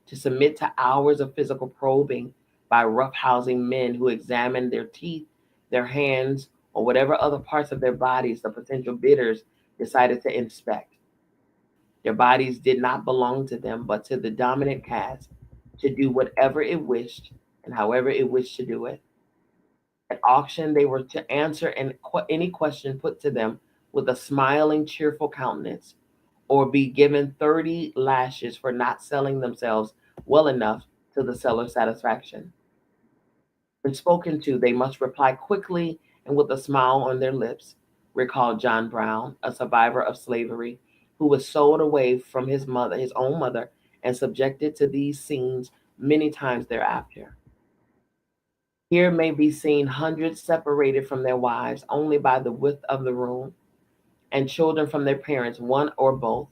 to submit to hours of physical probing by roughhousing men who examined their teeth, their hands, or whatever other parts of their bodies the potential bidders decided to inspect. Their bodies did not belong to them, but to the dominant caste to do whatever it wished and however it wished to do it. At auction, they were to answer any question put to them with a smiling, cheerful countenance, or be given 30 lashes for not selling themselves well enough to the seller's satisfaction. When spoken to, they must reply quickly and with a smile on their lips, recalled John Brown, a survivor of slavery, who was sold away from his own mother, and subjected to these scenes many times thereafter. Here may be seen hundreds separated from their wives only by the width of the room, and children from their parents, one or both,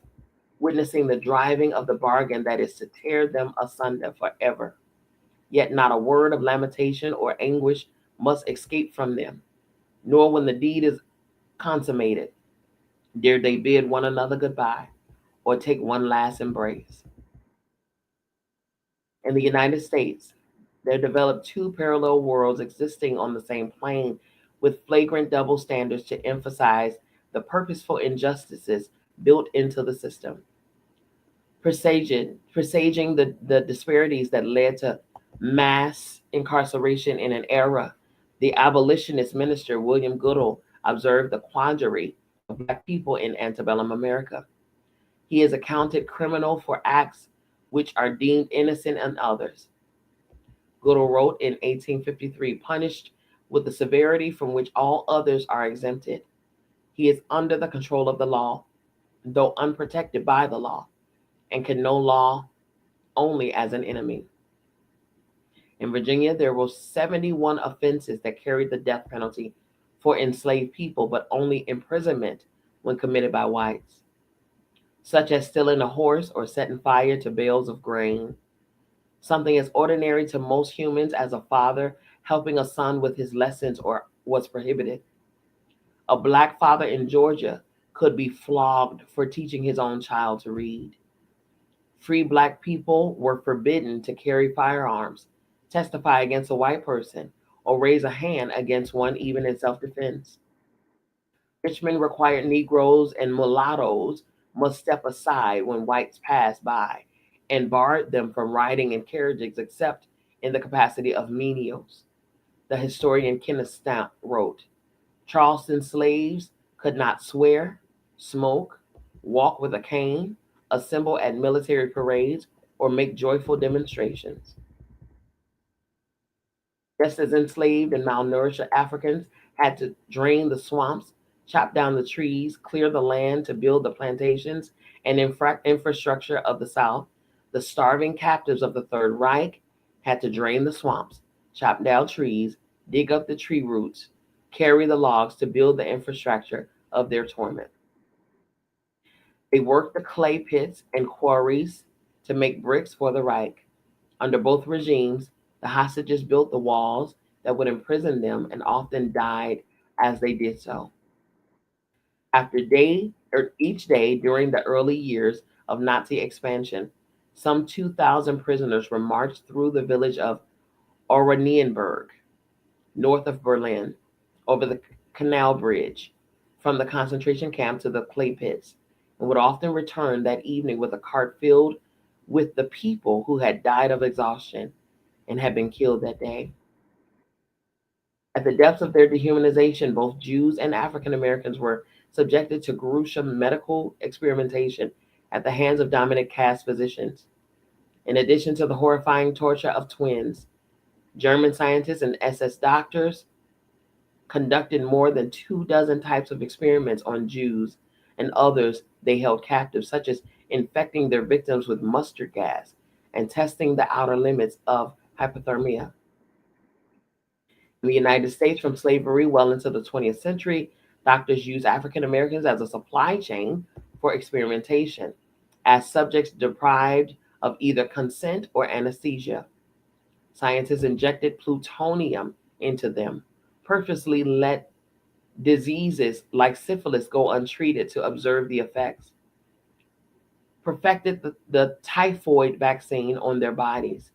witnessing the driving of the bargain that is to tear them asunder forever. Yet not a word of lamentation or anguish must escape from them, nor when the deed is consummated dare they bid one another goodbye or take one last embrace. In the United States, there developed two parallel worlds existing on the same plane with flagrant double standards to emphasize the purposeful injustices built into the system, presaging the disparities that led to mass incarceration in an era. The abolitionist minister William Goodell observed the quandary of Black people in antebellum America. He is accounted criminal for acts which are deemed innocent in others. Goodell wrote in 1853, punished with the severity from which all others are exempted. He is under the control of the law, though unprotected by the law, and can know law only as an enemy. In Virginia, there were 71 offenses that carried the death penalty for enslaved people, but only imprisonment when committed by whites, such as stealing a horse or setting fire to bales of grain, something as ordinary to most humans as a father helping a son with his lessons or was prohibited. A Black father in Georgia could be flogged for teaching his own child to read. Free Black people were forbidden to carry firearms, testify against a white person, or raise a hand against one even in self-defense. Richmond required Negroes and mulattoes must step aside when whites passed by and barred them from riding in carriages except in the capacity of menials. The historian Kenneth Stamp wrote, Charleston slaves could not swear, smoke, walk with a cane, assemble at military parades, or make joyful demonstrations. Just as enslaved and malnourished Africans had to drain the swamps, chop down the trees, clear the land to build the plantations and infrastructure of the South, the starving captives of the Third Reich had to drain the swamps, chop down trees, dig up the tree roots, carry the logs to build the infrastructure of their torment. They worked the clay pits and quarries to make bricks for the Reich. Under both regimes, the hostages built the walls that would imprison them and often died as they did so. Each day during the early years of Nazi expansion, some 2,000 prisoners were marched through the village of Oranienburg, north of Berlin, over the canal bridge from the concentration camp to the clay pits, and would often return that evening with a cart filled with the people who had died of exhaustion and had been killed that day. At the depths of their dehumanization, both Jews and African Americans were subjected to gruesome medical experimentation at the hands of dominant caste physicians. In addition to the horrifying torture of twins, German scientists and SS doctors conducted more than 24 types of experiments on Jews and others they held captive, such as infecting their victims with mustard gas and testing the outer limits of hypothermia. In the United States, from slavery well into the 20th century, doctors used African Americans as a supply chain for experimentation, as subjects deprived of either consent or anesthesia. Scientists injected plutonium into them, purposely let diseases like syphilis go untreated to observe the effects, perfected the typhoid vaccine on their bodies,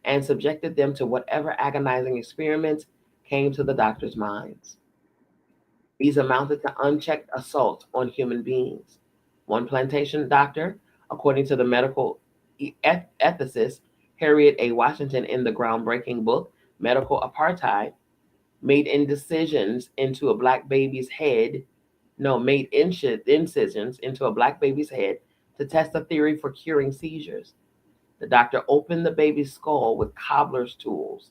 and subjected them to whatever agonizing experiments came to the doctors' minds. These amounted to unchecked assault on human beings. One plantation doctor, according to the medical ethicist Harriet A. Washington in the groundbreaking book Medical Apartheid, made incisions into a black baby's head, no, made incisions into a black baby's head to test a theory for curing seizures. The doctor opened the baby's skull with cobbler's tools,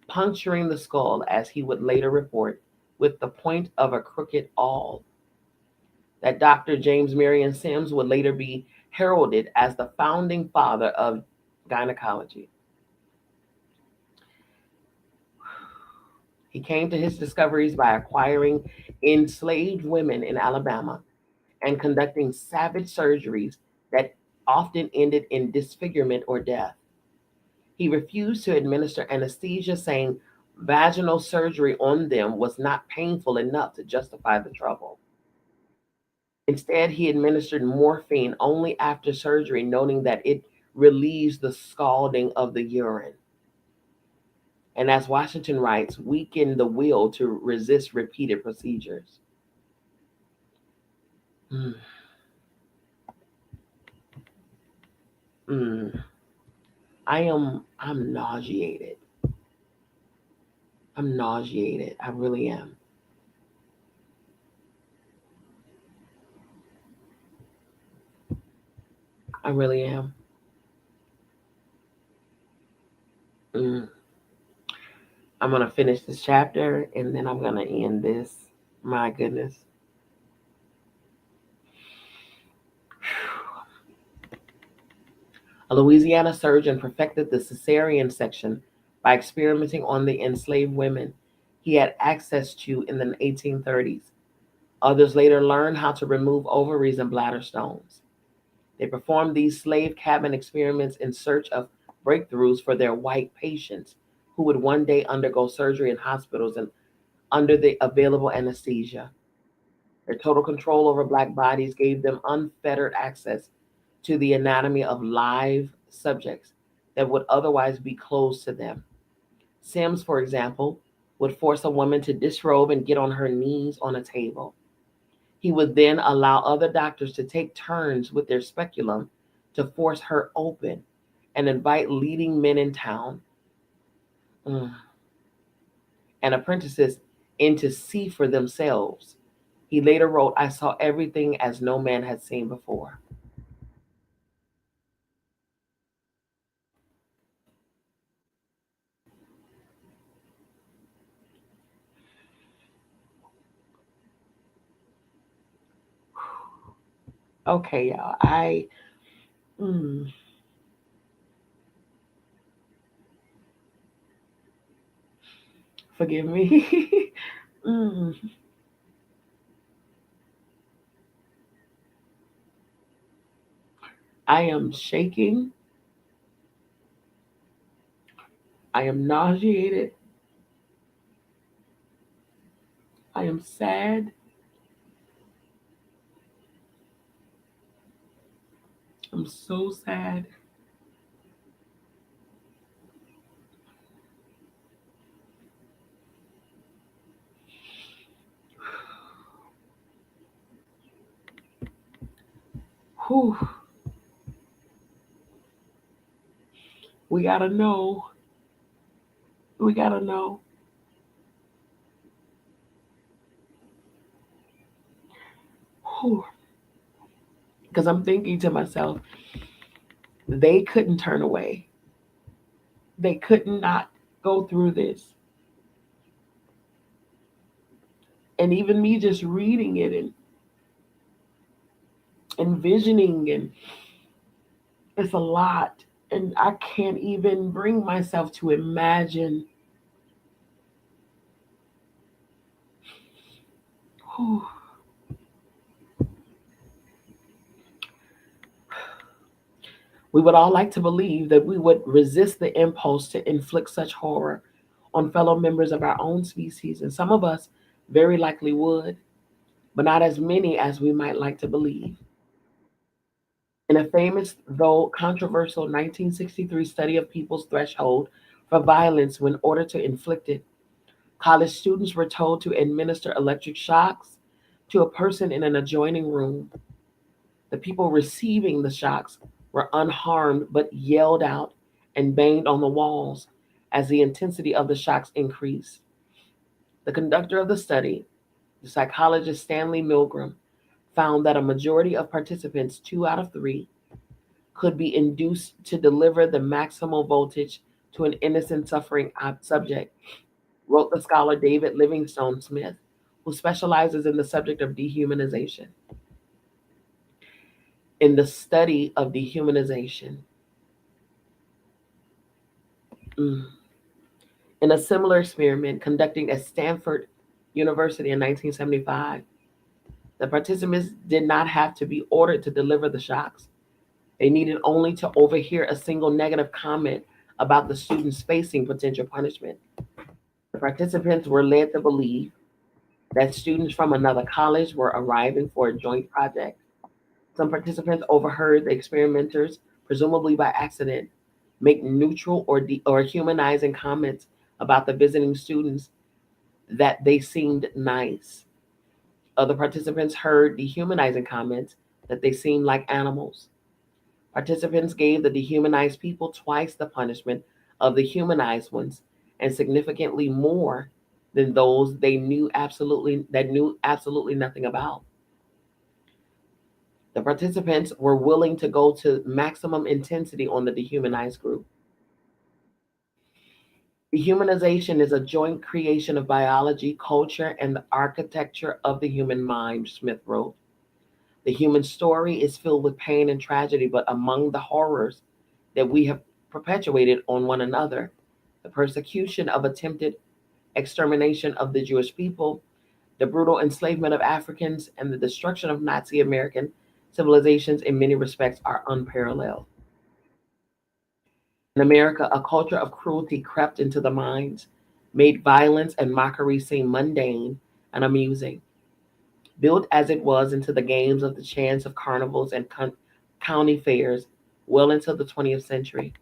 puncturing the skull, as he would later report, with the point of a crooked awl. That Dr. James Marion Sims would later be heralded as the founding father of gynecology. He came to his discoveries by acquiring enslaved women in Alabama and conducting savage surgeries that often ended in disfigurement or death. He refused to administer anesthesia, saying vaginal surgery on them was not painful enough to justify the trouble. Instead, he administered morphine only after surgery, noting that it relieves the scalding of the urine. And as Washington writes, weakened the will to resist repeated procedures. Mm. Mm. I'm nauseated. I'm nauseated. I really am. I really am. Mm. I'm going to finish this chapter and then I'm going to end this. My goodness. A Louisiana surgeon perfected the cesarean section by experimenting on the enslaved women he had access to in the 1830s. Others later learned how to remove ovaries and bladder stones. They performed these slave cabin experiments in search of breakthroughs for their white patients who would one day undergo surgery in hospitals and under the available anesthesia. Their total control over Black bodies gave them unfettered access to the anatomy of live subjects that would otherwise be closed to them. Sims, for example, would force a woman to disrobe and get on her knees on a table. He would then allow other doctors to take turns with their speculum to force her open and invite leading men in town and apprentices in to see for themselves. He later wrote, "I saw everything as no man had seen before." Okay, y'all. Mm, forgive me. Mm. I am shaking. I am nauseated. I am sad. I'm so sad. Whew. We gotta know. We gotta know. Because I'm thinking to myself, they couldn't turn away. They could not go through this. And even me just reading it and envisioning, and it's a lot. And I can't even bring myself to imagine. Whew. We would all like to believe that we would resist the impulse to inflict such horror on fellow members of our own species, and some of us very likely would, but not as many as we might like to believe. In a famous, though controversial 1963 study of people's threshold for violence when order to inflict it, college students were told to administer electric shocks to a person in an adjoining room. The people receiving the shocks were unharmed but yelled out and banged on the walls as the intensity of the shocks increased. The conductor of the study, the psychologist Stanley Milgram, found that a majority of participants, 2 out of 3, could be induced to deliver the maximal voltage to an innocent suffering subject, wrote the scholar David Livingstone Smith, who specializes in the subject of dehumanization. In the study of dehumanization, mm, in a similar experiment conducting at Stanford University in 1975, the participants did not have to be ordered to deliver the shocks. They needed only to overhear a single negative comment about the students facing potential punishment. The participants were led to believe that students from another college were arriving for a joint project. Some participants overheard the experimenters, presumably by accident, make neutral or humanizing comments about the visiting students that they seemed nice. Other participants heard dehumanizing comments that they seemed like animals. Participants gave the dehumanized people twice the punishment of the humanized ones, and significantly more than those knew absolutely nothing about. The participants were willing to go to maximum intensity on the dehumanized group. Dehumanization is a joint creation of biology, culture, and the architecture of the human mind, Smith wrote. The human story is filled with pain and tragedy, but among the horrors that we have perpetuated on one another, the persecution of attempted extermination of the Jewish people, the brutal enslavement of Africans, and the destruction of Nazi American civilizations in many respects are unparalleled. In America, a culture of cruelty crept into the minds, made violence and mockery seem mundane and amusing. Built as it was into the games of the chance of carnivals and county fairs well into the 20th century.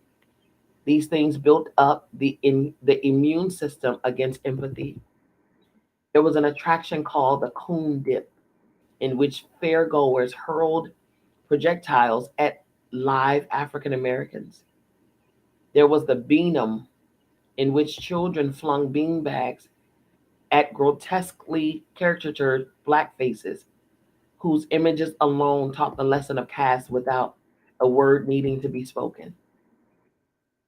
These things built up the immune system against empathy. There was an attraction called the coon dip, in which fairgoers hurled projectiles at live African Americans. There was the beanum, in which children flung beanbags at grotesquely caricatured black faces, whose images alone taught the lesson of caste without a word needing to be spoken.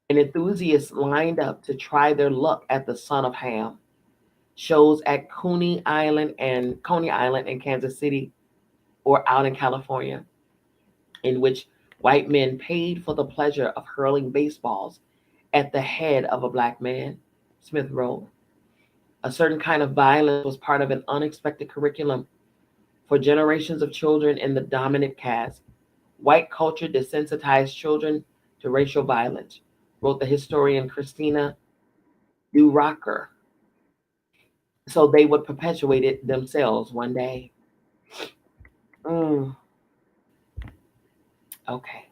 And enthusiasts lined up to try their luck at the Son of Ham shows at Coney Island in Kansas City or out in California, in which white men paid for the pleasure of hurling baseballs at the head of a black man, Smith wrote. A certain kind of violence was part of an unexpected curriculum for generations of children in the dominant caste. White culture desensitized children to racial violence, wrote the historian Christina Rocker, so they would perpetuate it themselves one day. Mm, okay.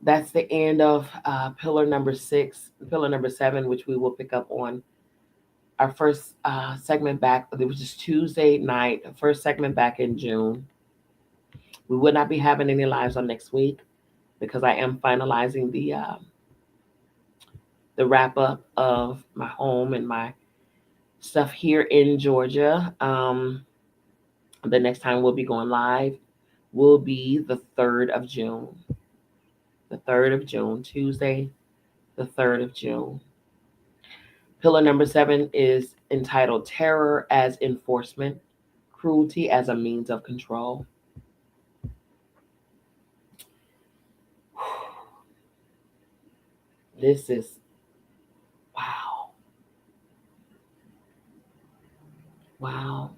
That's the end of pillar number 6, pillar number 7, which we will pick up on our first segment back. It was just Tuesday night, first segment back in June. We would not be having any lives on next week because I am finalizing the wrap up of my home and my stuff here in Georgia. The next time we'll be going live will be the 3rd of June. The 3rd of June, Tuesday, the 3rd of June. Pillar number 7 is entitled Terror as Enforcement, Cruelty as a Means of Control. This is, wow. Wow.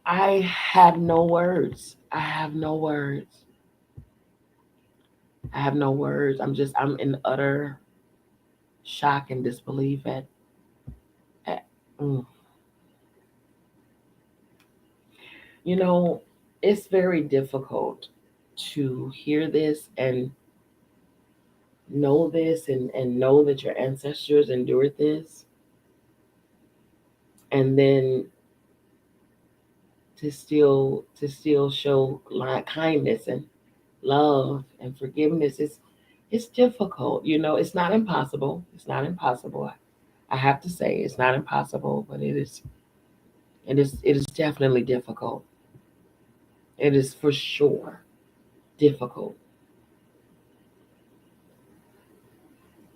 I have no words. I have no words. I have no words. I'm in utter shock and disbelief at You know, it's very difficult to hear this and know this and know that your ancestors endured this, and then to still show kindness and love and forgiveness. It's difficult. It's not impossible. It's not impossible. I have to say it's not impossible, but it is definitely difficult. It is for sure difficult.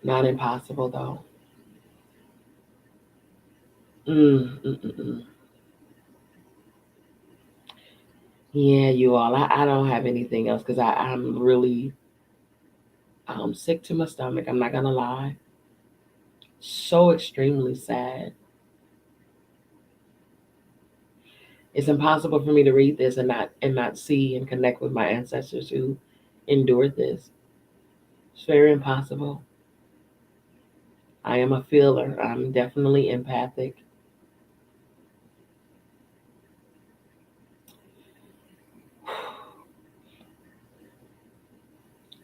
Not impossible though. Mm, mm, mm, mm. Yeah, you all. I don't have anything else because I'm really sick to my stomach. I'm not gonna lie. So extremely sad. It's impossible for me to read this and not see and connect with my ancestors who endured this. It's very impossible. I am a feeler. I'm definitely empathic.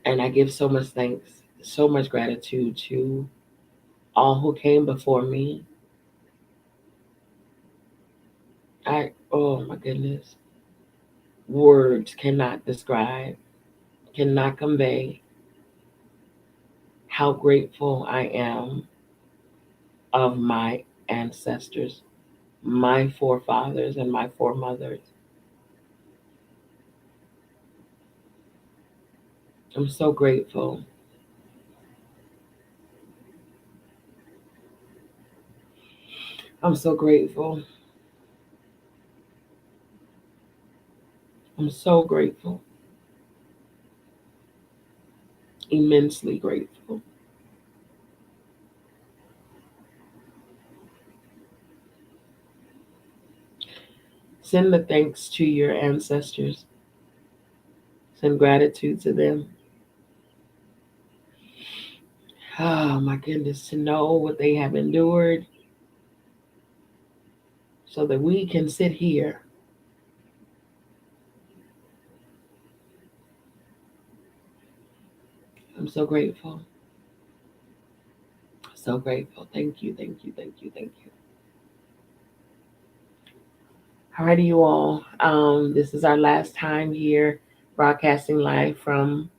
And I give so much thanks, so much gratitude to all who came before me. Oh my goodness. Words cannot describe, cannot convey how grateful I am of my ancestors, my forefathers, and my foremothers. I'm so grateful. I'm so grateful. I'm so grateful. Immensely grateful. Send the thanks to your ancestors. Send gratitude to them. Oh my goodness, to know what they have endured so that we can sit here. I'm so grateful. So grateful. Thank you, thank you, thank you, thank you. Alrighty, you all. This is our last time here broadcasting live from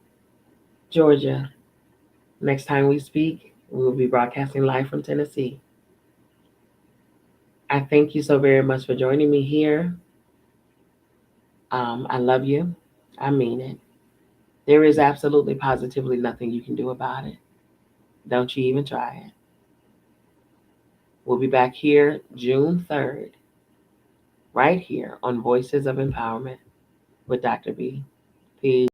Georgia. Next time we speak, we will be broadcasting live from Tennessee. I thank you so very much for joining me here. I love you. I mean it. There is absolutely positively nothing you can do about it. Don't you even try it. We'll be back here June 3rd, right here on Voices of Empowerment with Dr. B. Peace.